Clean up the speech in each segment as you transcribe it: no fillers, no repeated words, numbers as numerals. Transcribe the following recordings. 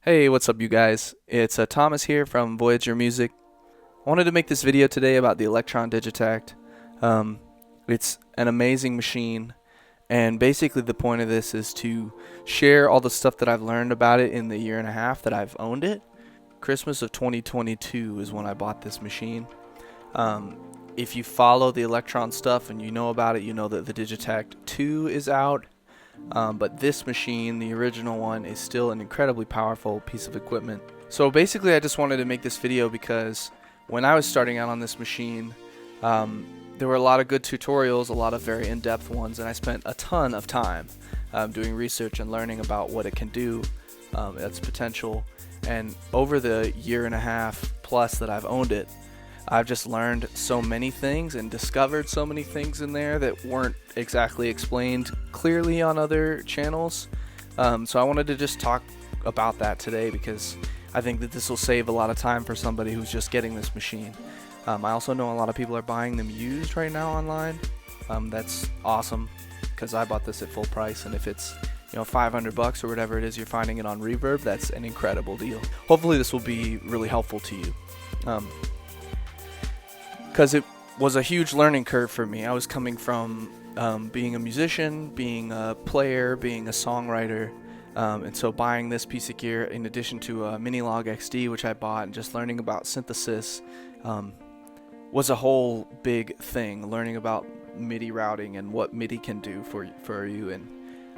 Hey, what's up you guys? It's Thomas here from Voyager Music. I wanted to make this video today about the Electron Digitakt. It's an amazing machine, and basically the point of this is to share all the stuff that I've learned about it in the year and a half that I've owned it. Christmas of 2022 is when I bought this machine. If you follow the Electron stuff and you know about it, you know that the Digitakt 2 is out. But this machine, the original one, is still an incredibly powerful piece of equipment. So basically I just wanted to make this video because when I was starting out on this machine, there were a lot of good tutorials, a lot of very in-depth ones, and I spent a ton of time doing research and learning about what it can do, its potential. And over the year and a half plus that I've owned it, I've just learned so many things and discovered so many things in there that weren't exactly explained clearly on other channels. So I wanted to just talk about that today because I think that this will save a lot of time for somebody who's just getting this machine. I also know a lot of people are buying them used right now online. That's awesome because I bought this at full price, and if it's $500 or whatever it is you're finding it on Reverb, that's an incredible deal. Hopefully this will be really helpful to you. Because it was a huge learning curve for me. I was coming from being a musician, being a player, being a songwriter, and so buying this piece of gear in addition to a Minilog XD, which I bought, and just learning about synthesis was a whole big thing. Learning about MIDI routing and what MIDI can do for you, and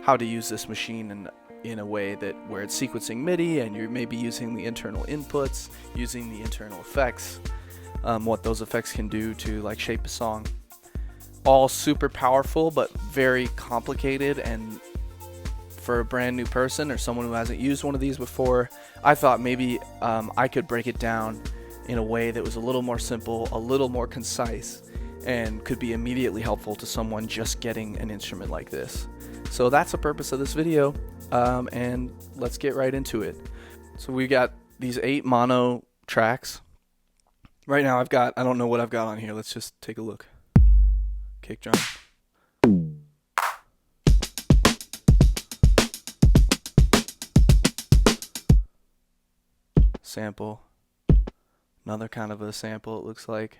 how to use this machine in a way that where it's sequencing MIDI and you're maybe using the internal inputs, using the internal effects. What those effects can do to like shape a song. All super powerful but very complicated, and for a brand new person or someone who hasn't used one of these before, I thought maybe I could break it down in a way that was a little more simple, a little more concise, and could be immediately helpful to someone just getting an instrument like this. So that's the purpose of this video, and let's get right into it. So we got these 8 mono tracks. Right now I don't know what I've got on here. Let's just take a look. Kick drum. Sample. Another kind of a sample, it looks like.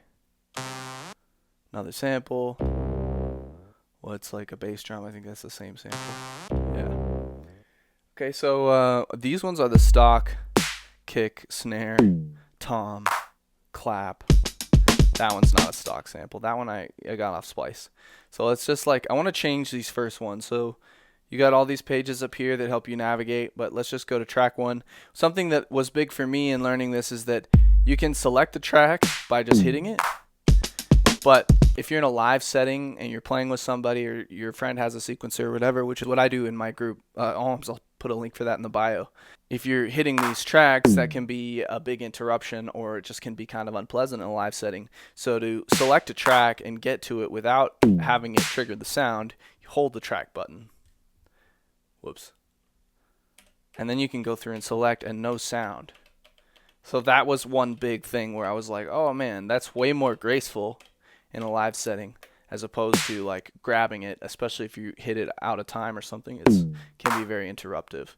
Another sample. Well, it's like a bass drum. I think that's the same sample. Yeah. Okay, so these ones are the stock kick, snare, tom, clap. That one's not a stock sample. That one I got off Splice. So it's just like I want to change these first ones. So you got all these pages up here that help you navigate, but let's just go to track 1. Something that was big for me in learning this is that you can select a track by just hitting it. But if you're in a live setting and you're playing with somebody, or your friend has a sequencer or whatever, which is what I do in my group, I'll put a link for that in the bio. If you're hitting these tracks, that can be a big interruption, or it just can be kind of unpleasant in a live setting. So to select a track and get to it without having it trigger the sound, you hold the track button. Whoops. And then you can go through and select and no sound. So that was one big thing where I was like, oh man, that's way more graceful in a live setting as opposed to like grabbing it, especially if you hit it out of time or something. It can be very interruptive.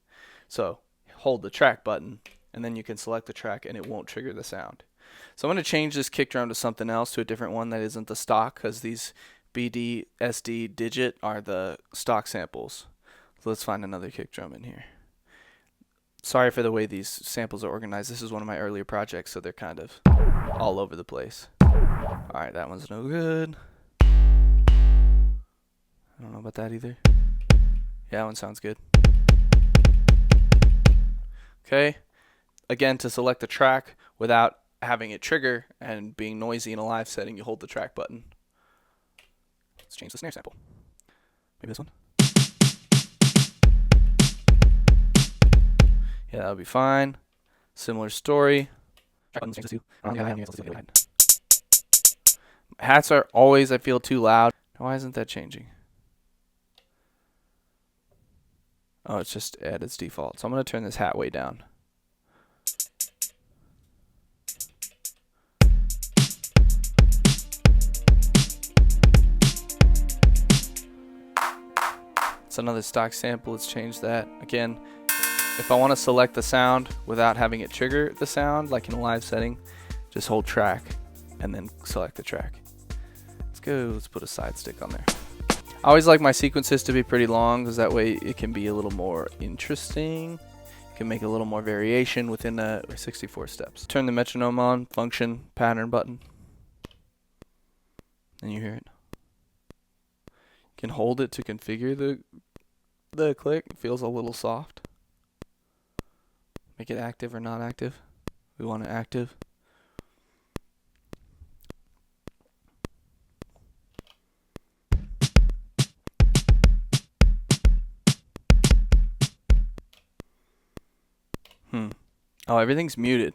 So hold the track button and then you can select the track and it won't trigger the sound. So I'm going to change this kick drum to something else, to a different one that isn't the stock, because these BD, SD, digit are the stock samples. So let's find another kick drum in here. Sorry for the way these samples are organized. This is one of my earlier projects, so they're kind of all over the place. Alright, that one's no good. I don't know about that either. Yeah, that one sounds good. Okay. Again, to select the track without having it trigger and being noisy in a live setting, you hold the track button. Let's change the snare sample. Maybe this one. Yeah, that'll be fine. Similar story. Hats are always, I feel, too loud. Why isn't that changing? Oh, it's just at its default. So I'm going to turn this hat way down. It's another stock sample. Let's change that. Again, if I want to select the sound without having it trigger the sound, like in a live setting, just hold track and then select the track. Let's put a side stick on there. I always like my sequences to be pretty long because that way it can be a little more interesting. You can make a little more variation within the 64 steps. Turn the metronome on, function, pattern button, and you hear it. You can hold it to configure the click. It feels a little soft. Make it active or not active. We want it active. Oh, everything's muted.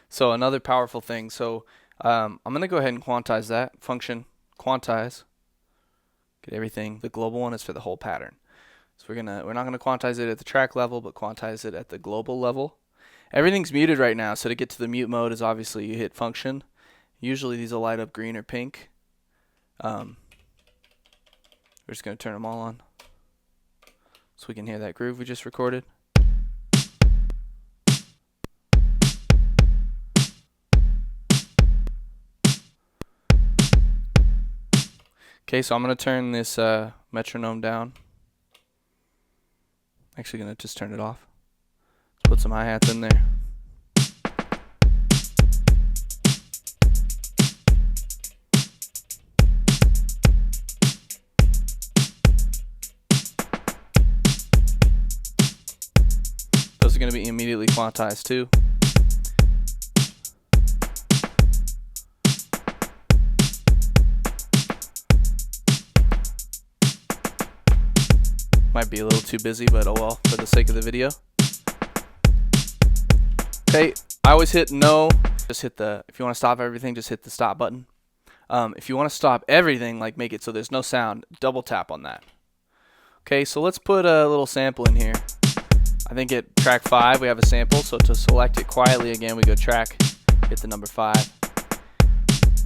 So another powerful thing. So I'm gonna go ahead and quantize that function. Quantize. Get everything. The global one is for the whole pattern. So we're not gonna quantize it at the track level, but quantize it at the global level. Everything's muted right now. So to get to the mute mode is obviously you hit function. Usually these will light up green or pink. We're just gonna turn them all on so we can hear that groove we just recorded. Okay, so I'm going to turn this metronome down. Actually going to just turn it off. Put some hi-hats in there. Those are going to be immediately quantized too. Might be a little too busy, but oh well, for the sake of the video. Okay, I always hit no. Just hit if you want to stop everything, just hit the stop button. If you want to stop everything, like make it so there's no sound, double tap on that. Okay, so let's put a little sample in here. I think at track 5 we have a sample, so to select it quietly again, we go track, hit the number 5.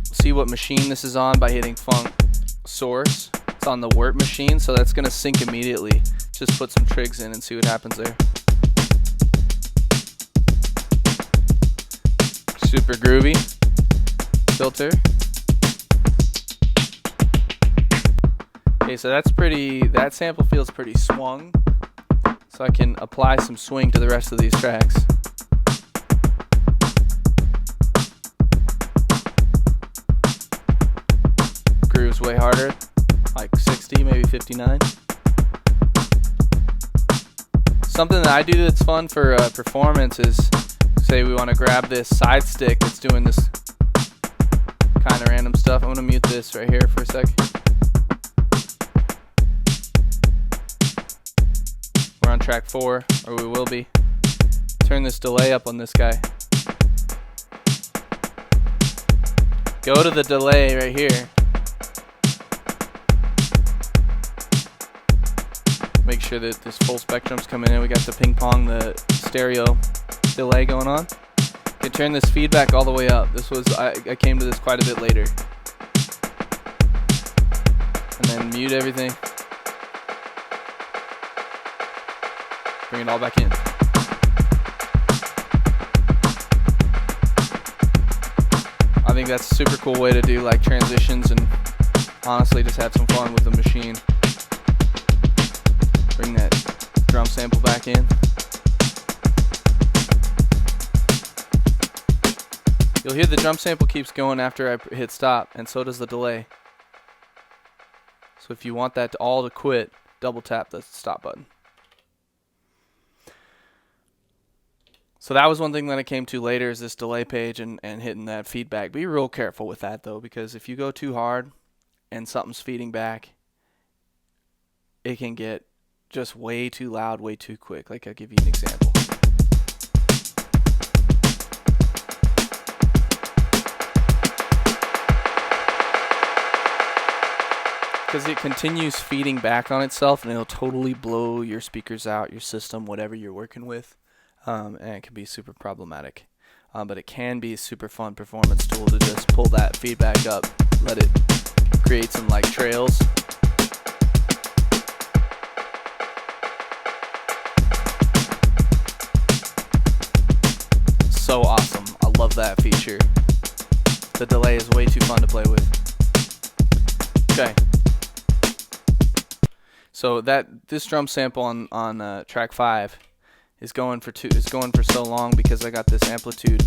See what machine this is on by hitting Func+Src. It's on the Wort machine, so that's going to sync immediately. Just put some Trigs in and see what happens there. Super groovy. Filter. Okay, so that sample feels pretty swung. So I can apply some swing to the rest of these tracks. Groove's way harder. Like 60, maybe 59. Something that I do that's fun for performance is, say we want to grab this side stick that's doing this kind of random stuff. I'm going to mute this right here for a sec. We're on track 4, or we will be. Turn this delay up on this guy. Go to the delay right here. Make sure that this full spectrum's coming in. We got the ping pong, the stereo delay going on. You can turn this feedback all the way up. This was I came to this quite a bit later. And then mute everything. Bring it all back in. I think that's a super cool way to do like transitions and honestly just have some fun with the machine. Bring that drum sample back in. You'll hear the drum sample keeps going after I hit stop, and so does the delay. So if you want that all to quit, double tap the stop button. So that was one thing that I came to later, is this delay page and hitting that feedback. Be real careful with that though, because if you go too hard and something's feeding back, it can get just way too loud, way too quick. Like I'll give you an example. Because it continues feeding back on itself and it'll totally blow your speakers out, your system, whatever you're working with. And it can be super problematic. But it can be a super fun performance tool to just pull that feedback up, let it create some like trails. so awesome. I love that feature. The delay is way too fun to play with. Okay. So this drum sample on track 5 is going for so long because I got this amplitude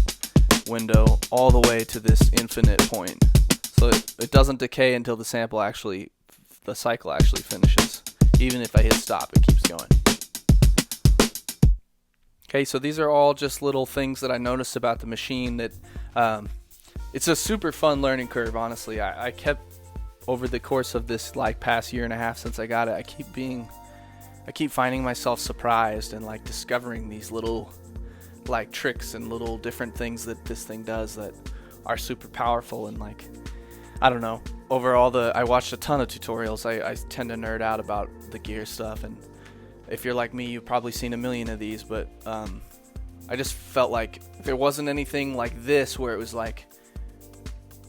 window all the way to this infinite point. So it doesn't decay until the cycle actually finishes. Even if I hit stop, it keeps going. Okay, so these are all just little things that I noticed about the machine that it's a super fun learning curve, honestly. I kept, over the course of this like past year and a half since I got it, I keep finding myself surprised and like discovering these little like tricks and little different things that this thing does that are super powerful. And like, I don't know, overall I watched a ton of tutorials. I tend to nerd out about the gear stuff, and if you're like me, you've probably seen a million of these, but I just felt like there wasn't anything like this where it was like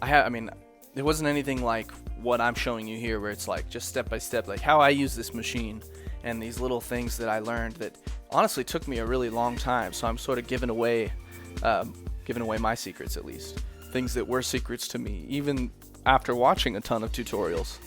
there wasn't anything like what I'm showing you here, where it's like just step by step, like how I use this machine and these little things that I learned that honestly took me a really long time. So I'm sort of giving away my secrets, at least things that were secrets to me, even after watching a ton of tutorials.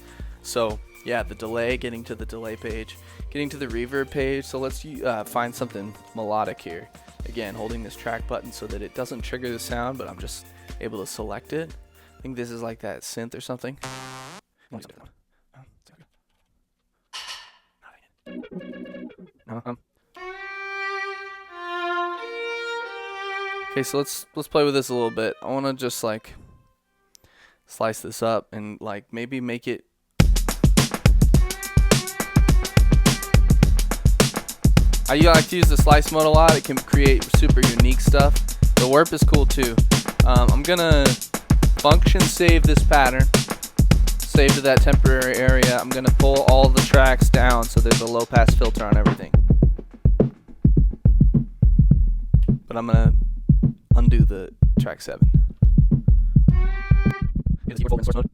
So yeah, the delay, getting to the delay page, getting to the reverb page. So let's find something melodic here. Again, holding this track button so that it doesn't trigger the sound, but I'm just able to select it. I think this is like that synth or something. Okay, so let's play with this a little bit. I want to just like slice this up and like maybe make it. I like to use the slice mode a lot. It can create super unique stuff. The warp is cool too. I'm gonna function save this pattern, save to that temporary area. I'm gonna pull all the tracks down so there's a low pass filter on everything. But I'm gonna undo the track 7. Is your full source mode?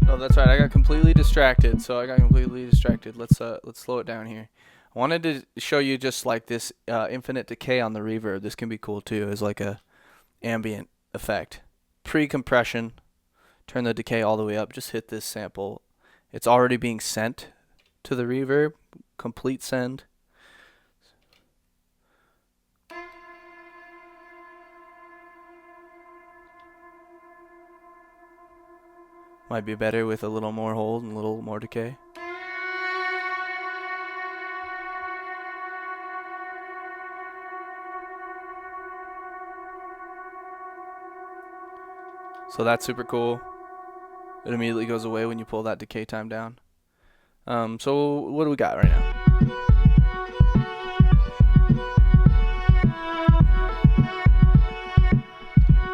Oh, that's right. I got completely distracted. Let's slow it down here. I wanted to show you just like this infinite decay on the reverb. This can be cool too, as like a ambient effect. Pre-compression. Turn the decay all the way up. Just hit this sample. It's already being sent to the reverb. Complete send. Might be better with a little more hold and a little more decay. So that's super cool. It immediately goes away when you pull that decay time down. So what do we got right now?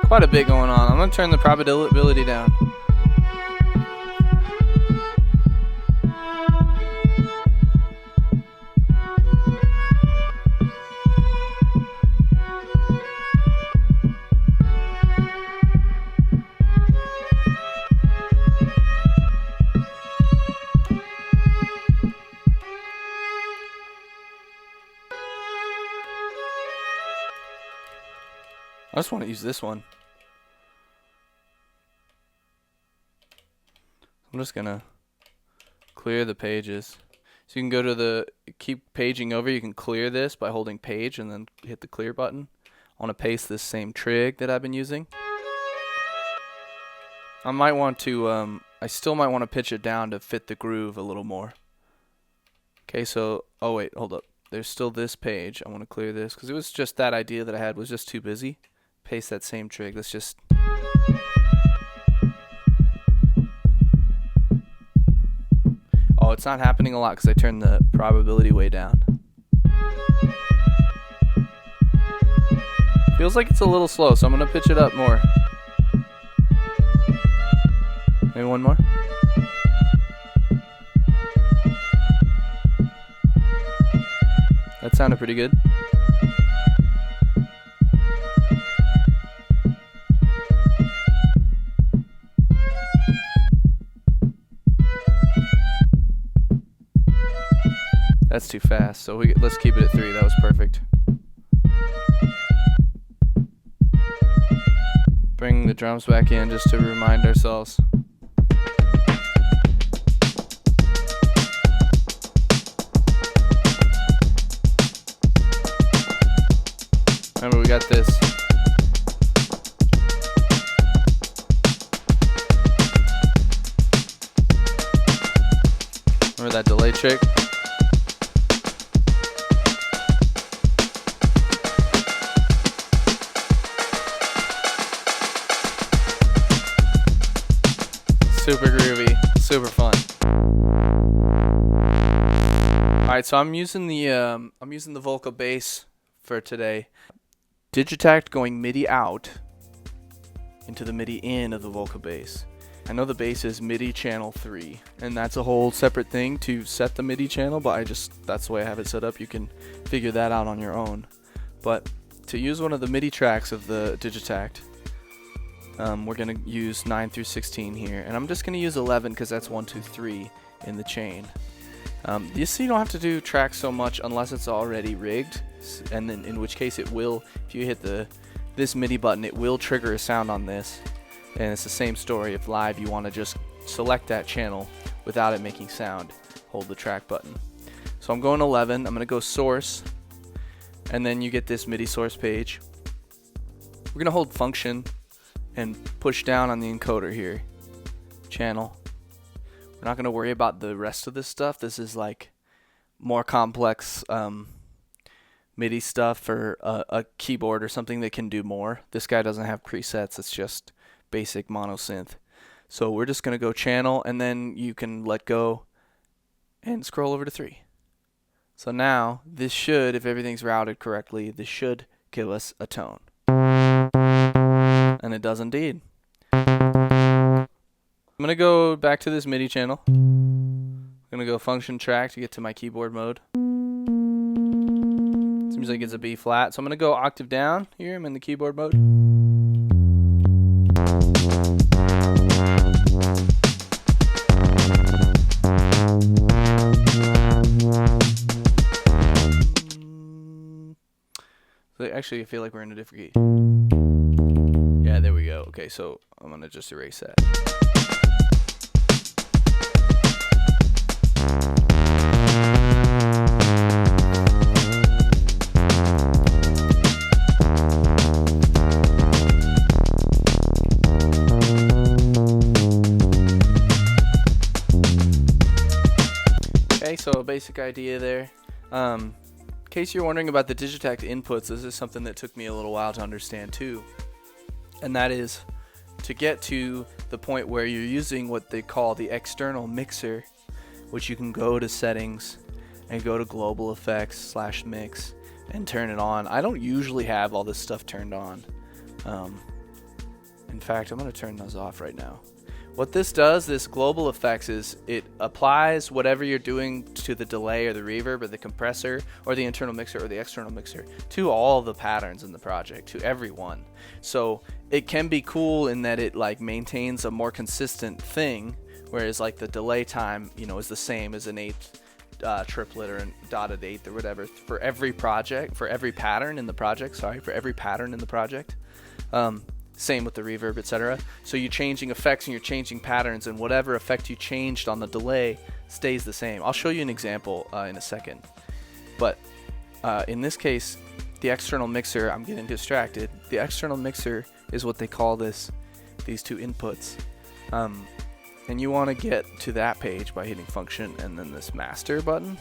Quite a bit going on. I'm going to turn the probability down. I just want to use this one. I'm just gonna clear the pages. So you can go to keep paging over. You can clear this by holding page and then hit the clear button. I want to paste this same trig that I've been using. I might want to, I still might want to pitch it down to fit the groove a little more. Okay, so, oh wait, hold up. There's still this page. I want to clear this because it was just that idea that I had was just too busy. Paste that same trig. Let's just. Oh, it's not happening a lot because I turned the probability way down. Feels like it's a little slow, so I'm going to pitch it up more. Maybe one more. That sounded pretty good. That's too fast, so let's keep it at 3. That was perfect. Bring the drums back in just to remind ourselves. Remember, we got this. Remember that delay trick? Super groovy, super fun. All right, so I'm using the vocal bass for today. Digitakt going MIDI out into the MIDI in of the vocal bass. I know the bass is MIDI channel 3, and that's a whole separate thing to set the MIDI channel, but that's the way I have it set up. You can figure that out on your own. But to use one of the MIDI tracks of the Digitakt, we're going to use 9 through 16 here, and I'm just going to use 11 because that's 1, 2, 3 in the chain. You see, you don't have to do tracks so much unless it's already rigged, and then in which case it will, if you hit this MIDI button, it will trigger a sound on this. And it's the same story. If live you want to just select that channel without it making sound, hold the track button. So I'm going 11. I'm going to go source, and then you get this MIDI source page. We're going to hold function and push down on the encoder here, channel. We're not going to worry about the rest of this stuff. This is like more complex MIDI stuff for a keyboard or something that can do more. This guy doesn't have presets. It's just basic mono synth. So we're just going to go channel, and then you can let go and scroll over to 3. So now this should, if everything's routed correctly, this should give us a tone. And it does indeed. I'm going to go back to this MIDI channel. I'm going to go function track to get to my keyboard mode. Seems like it's a B flat. So I'm going to go octave down here. I'm in the keyboard mode. Actually, I feel like we're in a different key. Yeah, there we go. Okay, so I'm going to just erase that. Okay, so a basic idea there. In case you're wondering about the Digitakt inputs, this is something that took me a little while to understand too. And that is to get to the point where you're using what they call the external mixer, which you can go to settings and go to global effects / mix and turn it on. I don't usually have all this stuff turned on. In fact, I'm going to turn those off right now. What this does, this global effects, is it applies whatever you're doing to the delay or the reverb or the compressor or the internal mixer or the external mixer to all the patterns in the project, to every one. So it can be cool in that it like maintains a more consistent thing, whereas like the delay time, you know, is the same as an 8th triplet or a dotted 8th or whatever for every project, for every pattern in the project. For every pattern in the project. Same with the reverb, etc. So you're changing effects and you're changing patterns, and whatever effect you changed on the delay stays the same. I'll show you an example in a second. But in this case, the external mixer, I'm getting distracted. The external mixer is what they call these two inputs. And you want to get to that page by hitting function and then this master button.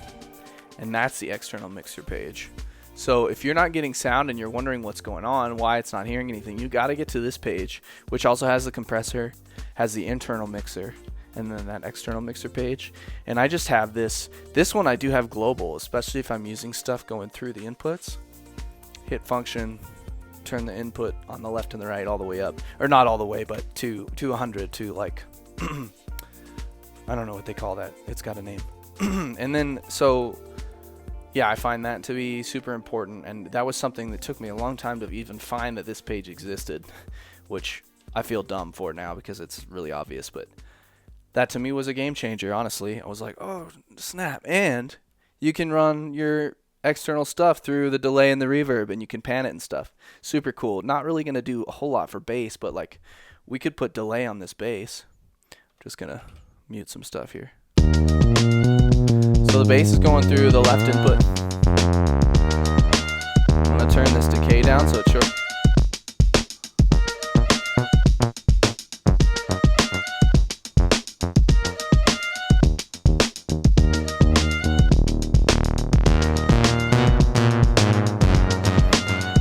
And that's the external mixer page. So if you're not getting sound and you're wondering what's going on, why it's not hearing anything, you got to get to this page, which also has the compressor, has the internal mixer, and then that external mixer page. And I just have this one I do have global, especially if I'm using stuff going through the inputs. Hit function, turn the input on the left and the right all the way up, or not all the way, but to 100, to like I don't know what they call that, it's got a name. And then so yeah, I find that to be super important, and that was something that took me a long time to even find that this page existed, which I feel dumb for now because it's really obvious, but that to me was a game changer, honestly. I was like, oh, snap. And you can run your external stuff through the delay and the reverb, and you can pan it and stuff. Super cool. Not really going to do a whole lot for bass, but like we could put delay on this bass. Just going to mute some stuff here. So the bass is going through the left input. I'm going to turn this decay down so it's short.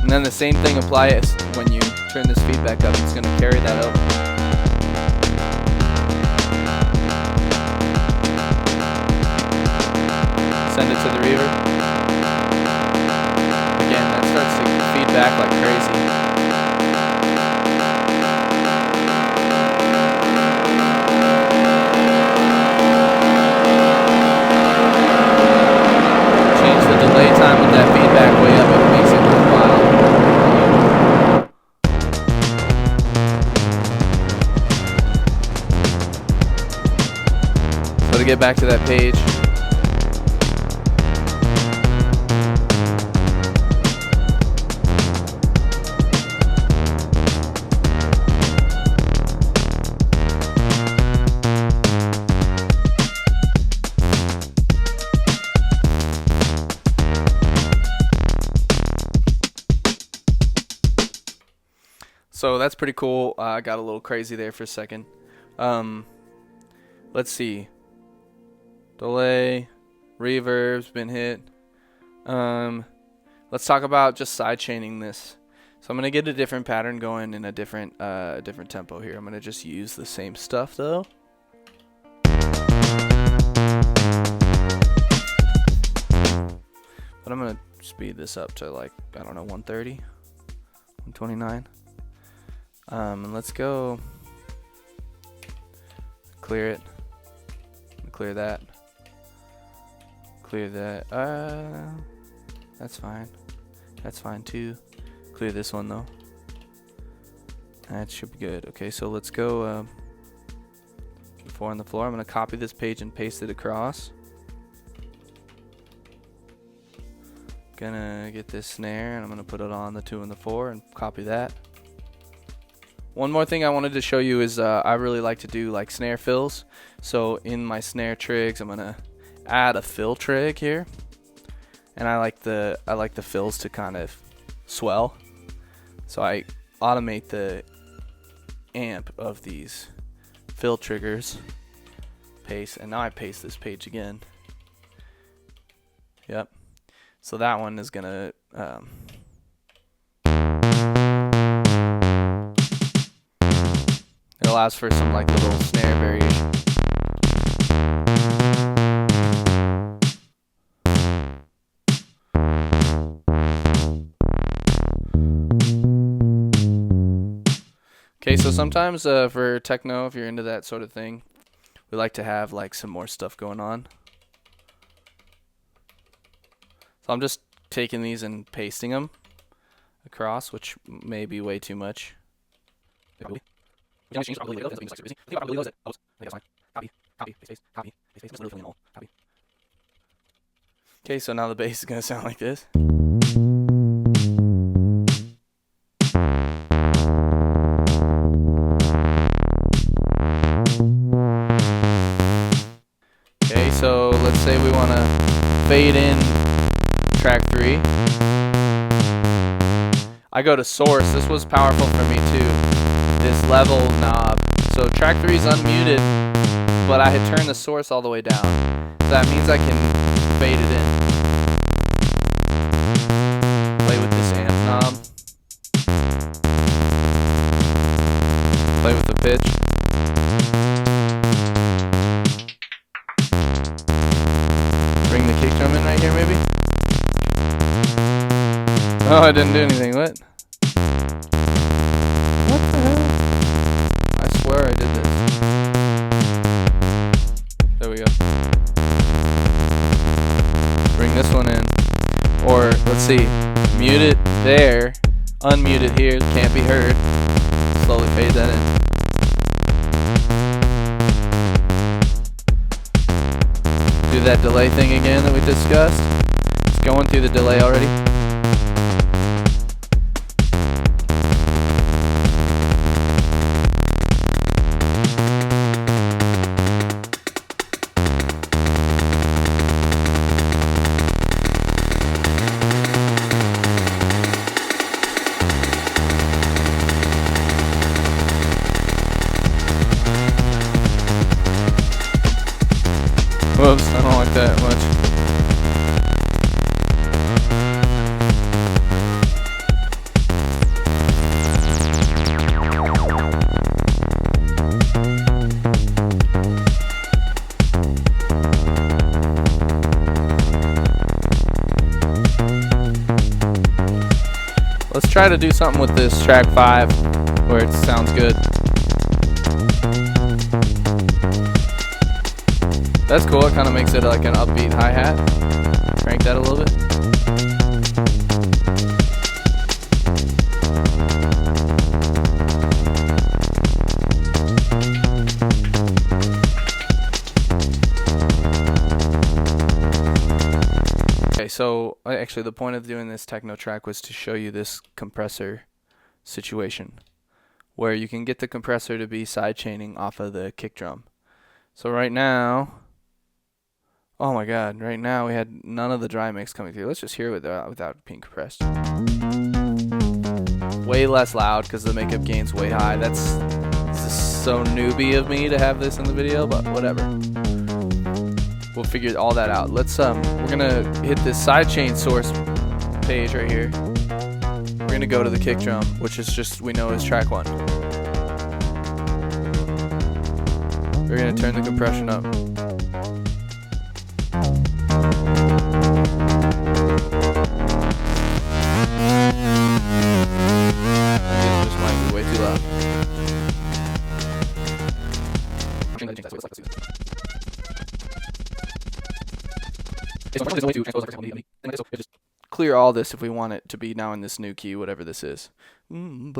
And then the same thing applies when you turn this feedback up. It's going to carry that up. Send it to the reverb. Again, that starts to feedback like crazy. Change the delay time with that feedback way up. It makes it wild. So to get back to that page. So that's pretty cool. I got a little crazy there for a second. Let's see. Delay, reverb's been hit. Let's talk about just sidechaining this. So I'm gonna get a different pattern going in a different tempo here. I'm gonna just use the same stuff though. But I'm gonna speed this up to like, I don't know, 130, 129. And let's go clear it, clear that, clear that. That's fine. That's fine too. Clear this one though. That should be good. Okay, so let's go 4 on the floor. I'm gonna copy this page and paste it across. Gonna get this snare and I'm gonna put it on the 2 and the 4 and copy that. One more thing I wanted to show you is I really like to do like snare fills. So in my snare trigs, I'm gonna add a fill trig here, and I like the fills to kind of swell. So I automate the amp of these fill triggers. Paste, and now I paste this page again. Yep. So that one is gonna. It allows for some like little snare variation. Okay, so sometimes for techno, if you're into that sort of thing, we like to have like some more stuff going on. So I'm just taking these and pasting them across, which may be way too much. Okay, so now the bass is going to sound like this. Okay, so let's say we want to fade in track 3. I go to source. This was powerful for me too. This level knob. So track 3 is unmuted, but I had turned the source all the way down. So that means I can fade it in. Play with this amp knob. Play with the pitch. Bring the kick drum in right here maybe. Oh, I didn't do anything. What? What the hell? I swear I did this. There we go. Bring this one in. Or, let's see. Mute it there. Unmute it here. Can't be heard. Slowly fade that in. Do do that delay thing again that we discussed. It's going through the delay already. Whoops, I don't like that much. Let's try to do something with this track 5 where it sounds good. That's cool, it kind of makes it like an upbeat hi-hat. Crank that a little bit. Okay, so actually the point of doing this techno track was to show you this compressor situation, where you can get the compressor to be sidechaining off of the kick drum. So right now, oh my god, right now we had none of the dry mix coming through. Let's just hear it without being compressed. Way less loud because the makeup gain's way high. This is so newbie of me to have this in the video, but whatever. We'll figure all that out. Let's we're gonna hit this sidechain source page right here. We're gonna go to the kick drum, which is just, we know is track 1. We're gonna turn the compression up. This might be way too loud. Just clear all this if we want it to be now in this new key, whatever this is. Boom.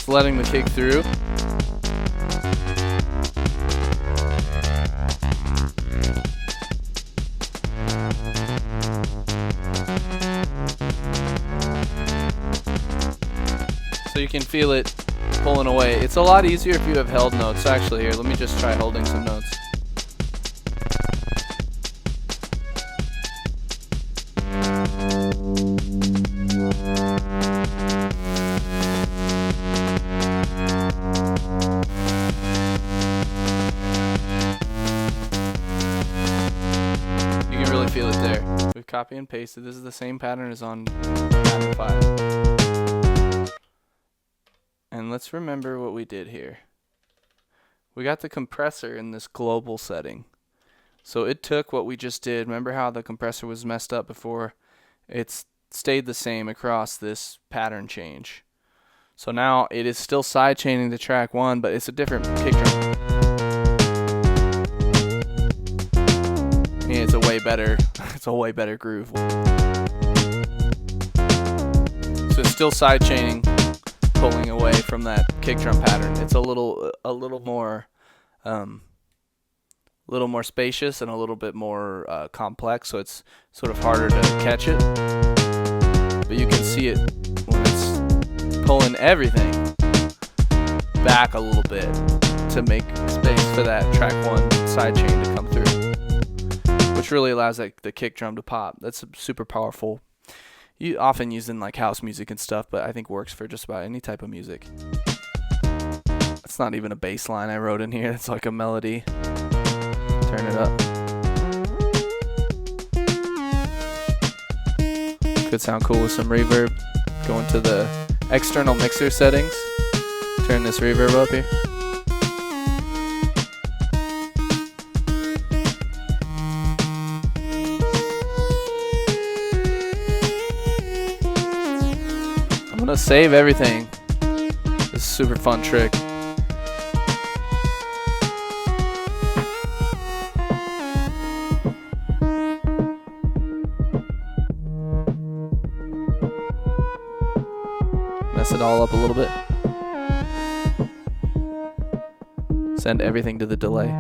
Letting the kick through. So you can feel it pulling away. It's a lot easier if you have held notes. Actually, here, let me just try holding some notes. Feel it there. We've copy and pasted. This is the same pattern as on pattern 5. And let's remember what we did here. We got the compressor in this global setting. So it took what we just did. Remember how the compressor was messed up before? It's stayed the same across this pattern change. So now it is still sidechaining the track 1, but it's a different kick drum. Yeah, it's a way better groove. So it's still sidechaining, pulling away from that kick drum pattern. It's a little more spacious and a little bit more complex, so it's sort of harder to catch it. But you can see it when it's pulling everything back a little bit to make space for that track 1 sidechain to come through, which really allows the kick drum to pop. That's super powerful. You often use in like house music and stuff, but I think works for just about any type of music. It's not even a bass line I wrote in here. It's like a melody. Turn it up. Could sound cool with some reverb. Go into the external mixer settings. Turn this reverb up here. I'm gonna save everything. This is super fun trick. Mess it all up a little bit. Send everything to the delay.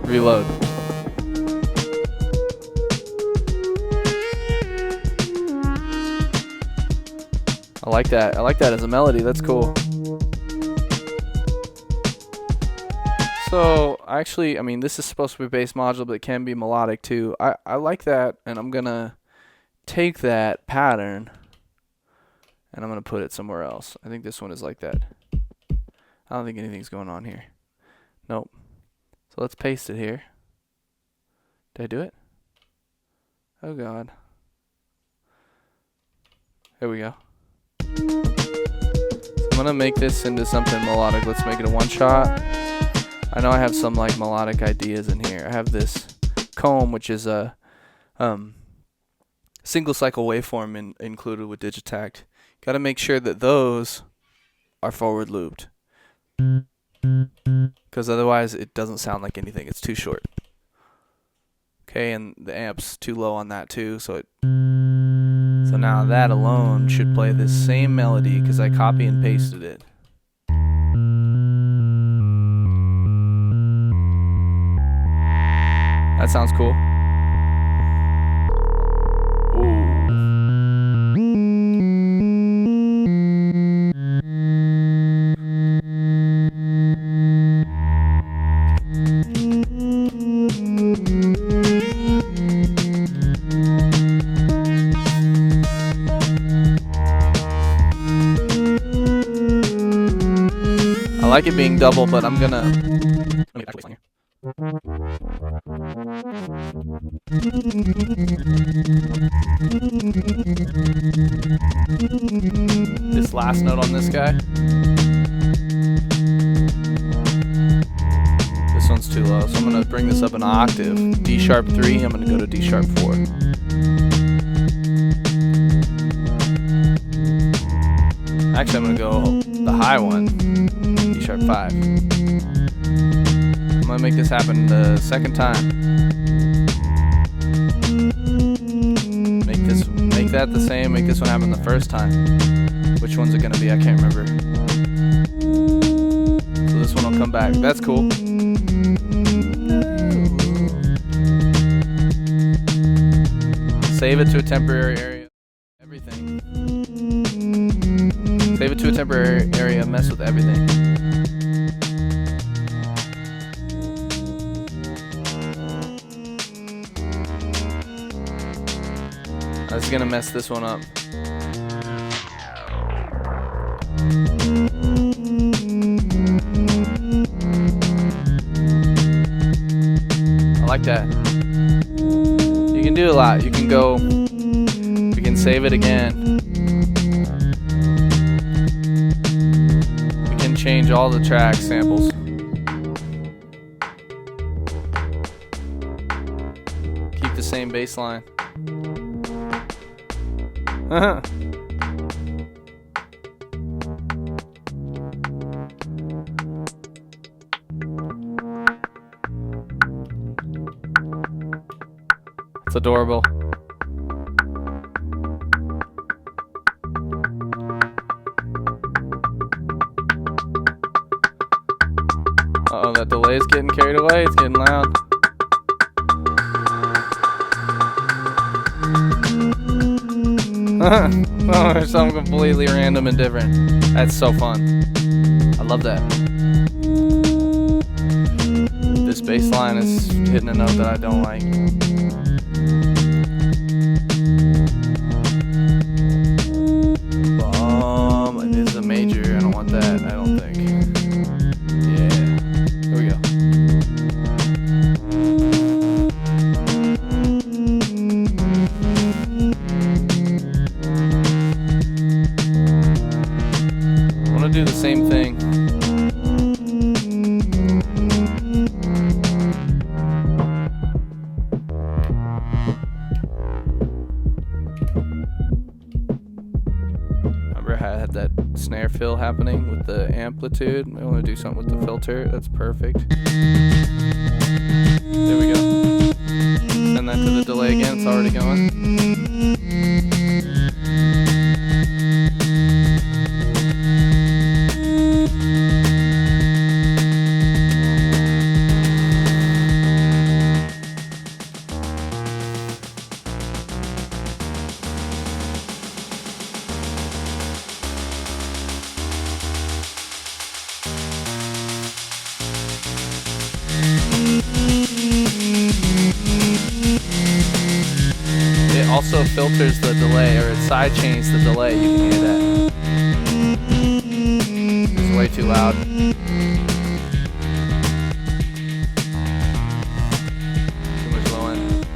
Reload. I like that. I like that as a melody. That's cool. So, actually, I mean, this is supposed to be a bass module, but it can be melodic too. I like that, and I'm gonna take that pattern and I'm gonna put it somewhere else. I think this one is like that. I don't think anything's going on here. Nope. So let's paste it here. Did I do it? Oh God. Here we go. So I'm gonna make this into something melodic. Let's make it a one shot. I know I have some like melodic ideas in here. I have this comb, which is a single cycle waveform included with Digitakt. Got to make sure that those are forward looped, because otherwise it doesn't sound like anything. It's too short. Okay, and the amp's too low on that too, so now that alone should play this same melody because I copy and pasted it. That sounds cool. I like it being double, but I'm gonna make that here. This last note on this guy. This one's too low, so I'm gonna bring this up an octave. D sharp 3, I'm gonna go to D sharp 4. Actually, I'm gonna go the high one, D sharp 5. I'm gonna make this happen the second time. Make that the same, make this one happen the first time. Which one's it gonna be? I can't remember. So this one will come back. That's cool. Save it to a temporary area. Everything. Save it to a temporary area, mess with everything. I was gonna mess this one up. I like that. You can do a lot. You can go, we can save it again. We can change all the track samples. Keep the same bass line. It's adorable. Uh-oh, that delay is getting carried away. It's getting loud. Oh, there's something completely random and different. That's so fun. I love that. This bass line is hitting a note that I don't like. It is a major. I don't want that. I don't think. Yeah. Here we go. have that snare fill happening with the amplitude. I want to do something with the filter. That's perfect. There we go. Send that to the delay again. It's already going. It also filters the delay, or it side chains the delay. You can hear that. It's way too loud. Too much low end.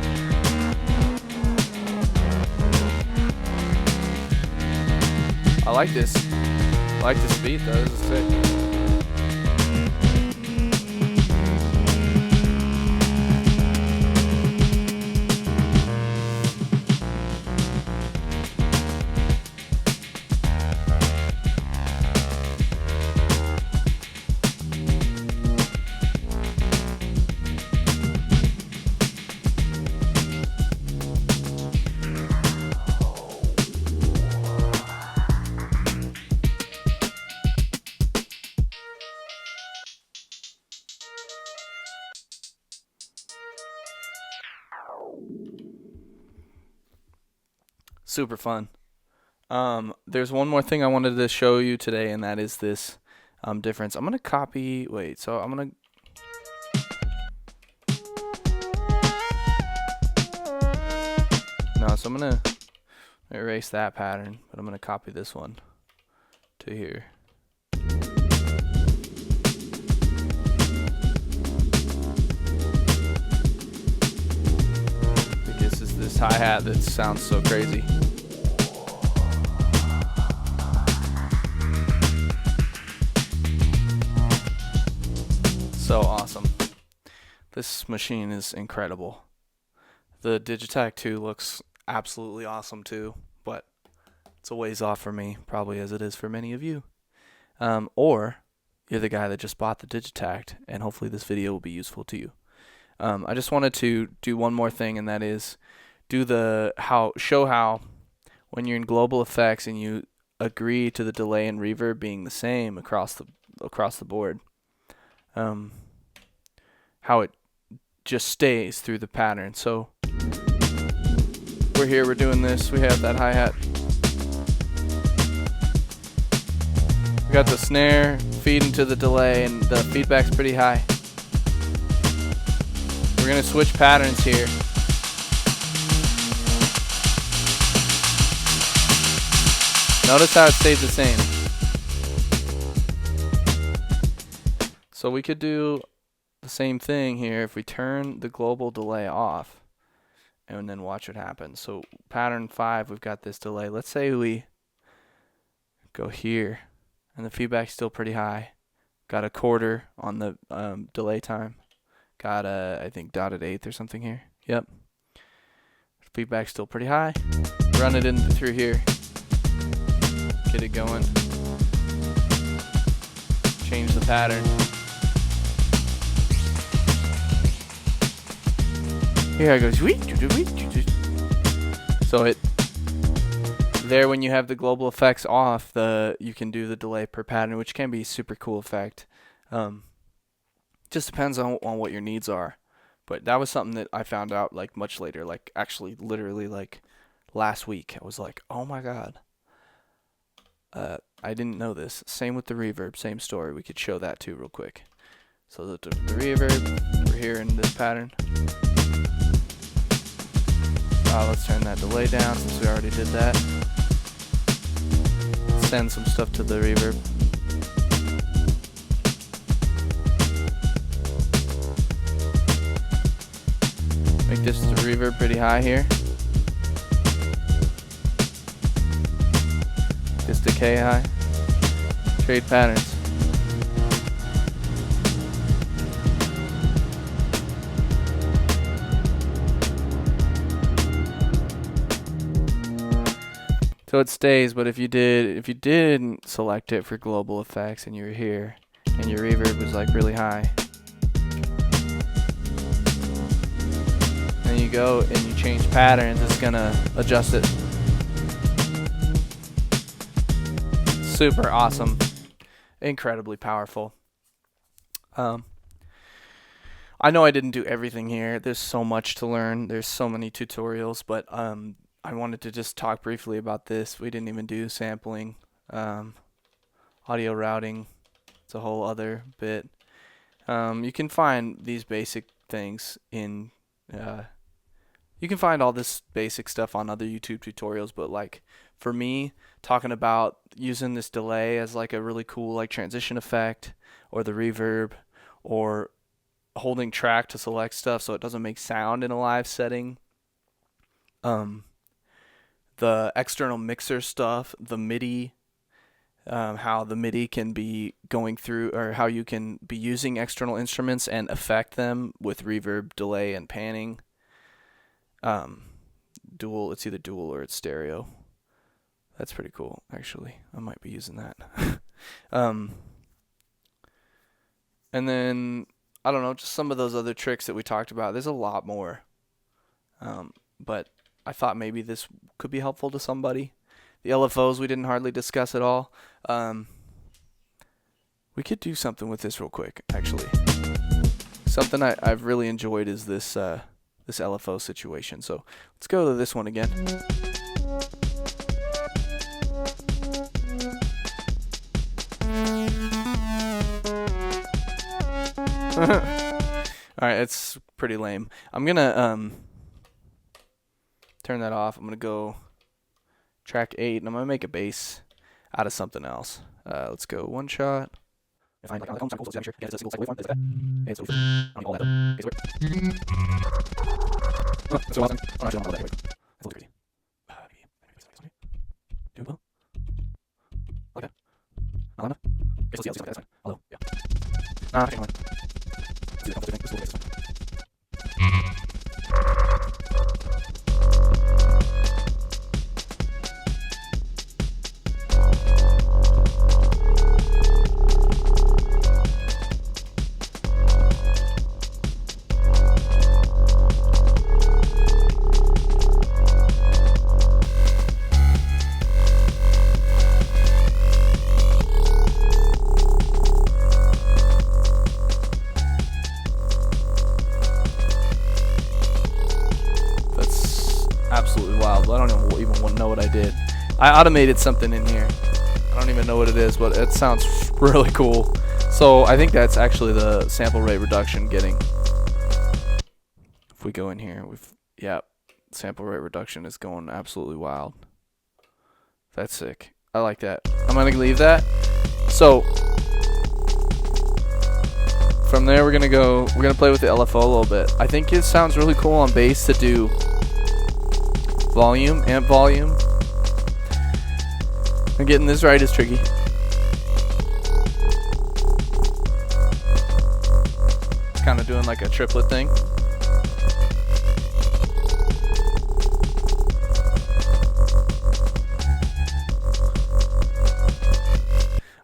I like this. I like this beat though. This is sick. Super fun. There's one more thing I wanted to show you today, and that is this difference. I'm gonna copy. Wait, so I'm gonna. No, so I'm gonna erase that pattern, but I'm gonna copy this one to here. Because is this hi-hat that sounds so crazy. So awesome. This machine is incredible. The Digitakt 2 looks absolutely awesome too, but it's a ways off for me, probably as it is for many of you. Or you're the guy that just bought the Digitakt, and hopefully this video will be useful to you. I just wanted to do one more thing, and that is show how when you're in global effects and you agree to the delay and reverb being the same across the board, how it just stays through the pattern. So we're here, we're doing this, we have that hi-hat. We got the snare feeding to the delay, and the feedback's pretty high. We're gonna switch patterns here. Notice how it stayed the same. So we could do the same thing here if we turn the global delay off and then watch what happens. So pattern 5, we've got this delay. Let's say we go here and the feedback's still pretty high. Got a quarter on the delay time. Got a, I think, dotted eighth or something here. Yep. Feedback's still pretty high. Run it in through here. Get it going. Change the pattern. Here it goes. So there when you have the global effects off, you can do the delay per pattern, which can be a super cool effect. Just depends on what your needs are. But that was something that I found out like much later, like actually literally like last week. I was like, oh my god. I didn't know this. Same with the reverb, same story. We could show that too real quick. So the reverb, we're here in this pattern. Let's turn that delay down since we already did that. Send some stuff to the reverb. Make this the reverb pretty high here. This decay high. Trade patterns. So it stays, but if you didn't select it for global effects and you were here and your reverb was like really high, and you go and you change patterns, it's gonna adjust it. Super awesome, incredibly powerful. I know I didn't do everything here. There's so much to learn. There's so many tutorials, but I wanted to just talk briefly about this. We didn't even do sampling, audio routing. It's a whole other bit. You can find these basic things in, you can find all this basic stuff on other YouTube tutorials, but like for me, talking about using this delay as like a really cool like transition effect, or the reverb, or holding track to select stuff so it doesn't make sound in a live setting. The external mixer stuff, the MIDI, how the MIDI can be going through, or how you can be using external instruments and affect them with reverb, delay, and panning. It's either dual or it's stereo. That's pretty cool, actually. I might be using that. And then, I don't know, just some of those other tricks that we talked about. There's a lot more. But I thought maybe this could be helpful to somebody. The LFOs we didn't hardly discuss at all. We could do something with this real quick, actually. Something I've really enjoyed is this this LFO situation. So let's go to this one again. Alright, it's pretty lame. I'm gonna turn that off. I'm gonna go track 8, and I'm gonna make a bass out of something else. Let's go one shot. Find like some cool signature. Again, it's a single cycle waveform. It's okay. I don't need all that though. Okay, so that's so awesome. Oh, actually, I don't know that. Wait. That's a little crazy. Maybe do well. Like that. Not enough. Okay, so let's see. That's fine. Hello. Yeah. Okay, fine. Let's see the complicated thing. This is a little absolutely wild. I don't even know what I did. I automated something in here. I don't even know what it is, but it sounds really cool. So I think that's actually the sample rate reduction getting. If we go in here, sample rate reduction is going absolutely wild. That's sick. I like that. I'm gonna leave that. So from there we're gonna play with the LFO a little bit. I think it sounds really cool on bass to do volume, amp volume. And getting this right is tricky. Kind of doing like a triplet thing.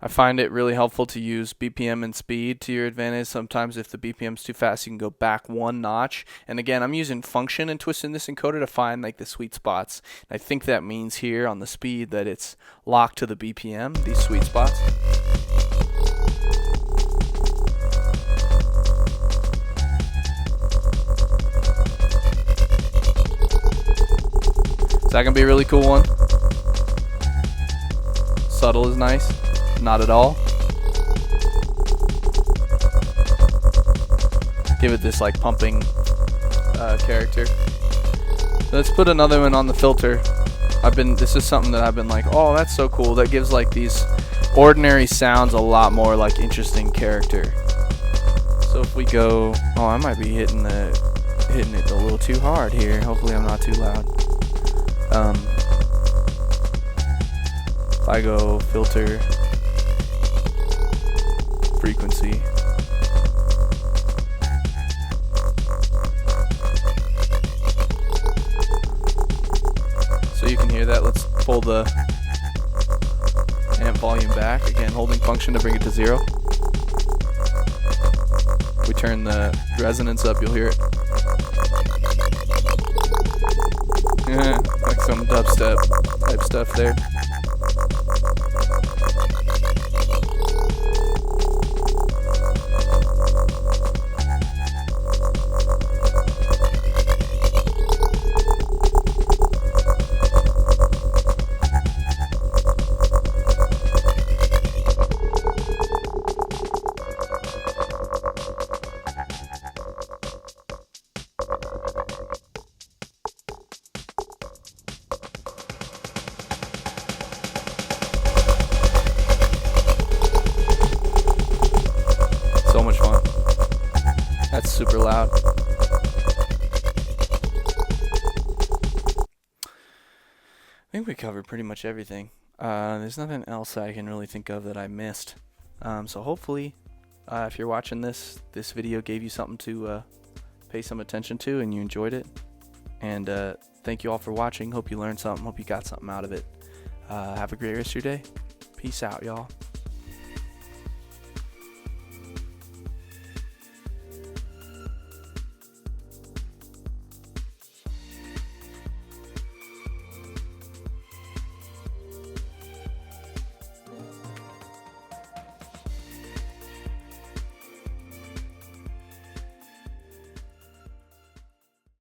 I find it really helpful to use BPM and speed to your advantage. Sometimes if the BPM's too fast, you can go back one notch. And again, I'm using function and twisting this encoder to find like the sweet spots. I think that means here on the speed that it's locked to the BPM, these sweet spots. So that can be a really cool one. Subtle is nice. Not at all. Give it this like pumping character. Let's put another one on the filter. This is something that I've been like, oh, that's so cool. That gives like these ordinary sounds a lot more like interesting character. So if we go, oh, I might be hitting it a little too hard here. Hopefully I'm not too loud. If I go filter, frequency, so you can hear that. Let's pull the amp volume back, again holding function to bring it to 0. If we turn the resonance up, you'll hear it. Like some dubstep type stuff there. So much fun. That's super loud. I think we covered pretty much everything. There's nothing else I can really think of that I missed. So hopefully, if you're watching this video gave you something to pay some attention to and you enjoyed it. And thank you all for watching. Hope you learned something. Hope you got something out of it. Have a great rest of your day. Peace out, y'all.